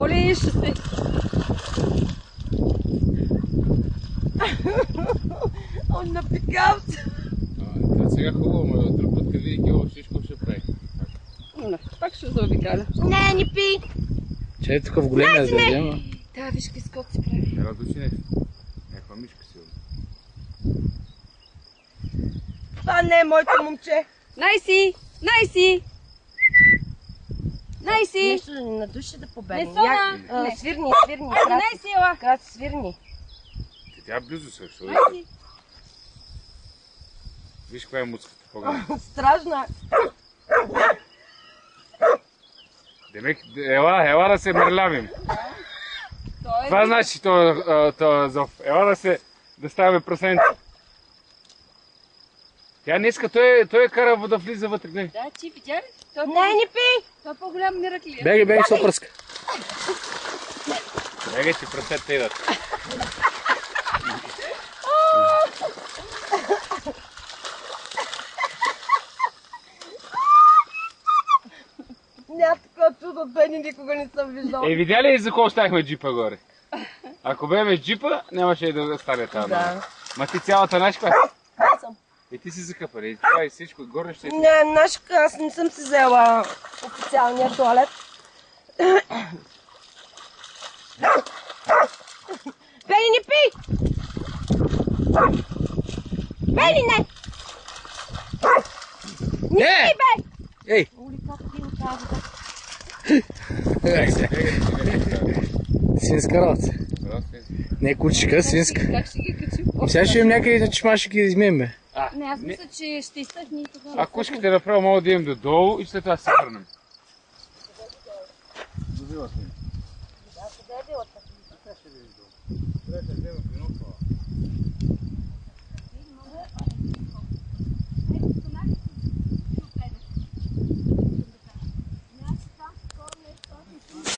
Оли, ще се. Он напикал. Сега хубаво, ме друг път, къде Гео всичко ще прави. Пак ще заобикаля. Не, не пи! Че е тук в големия да взема. Да, виж какви скот си прави. Ела души нещо. Някаква мишка сигурно. Това не е моето момче. Найси! Найси! Найси! Нещо да ни надуши да побегне. Не сона! Не. Свирни, Найси, ела! крати, свирни. Тя близо също. Найси! Виж каква е муцката погледна. Стражна. Демек, ела да се мърлявим. Това значи това зов. Ела да ставаме прасенци. Тя днеска, той е кара да влиза вътре. Да, ти видя ли? Не пи! Това по-голям миракли. Бегай, се опръска. Бегай, че прасетите идат. Няма такова чудо от Бени, никога не съм виждала. Видя ли за какво оставихме джипа горе? Ако беме с джипа, нямаше да стане тази. Да. Ма ти цялата нашка? Аз съм. И ти си закъпали. Това и всичко горе ще... Не, нашка, аз не съм си взела официалния туалет. Бени, не пи! Бени, не! Не! Пи, бе! Ей! Оли, как ти от тази Свинска работа. Не кучка, свинска. Как ще ги качим? Сега ще имам някъде да чешма, ще ги измием, бе. Не, аз мисля, че ще изтъкне и тогава. Ако искате направо, мога да идем додолу и след това се върнем. Да, къде е билата? Трябва да взема вино това.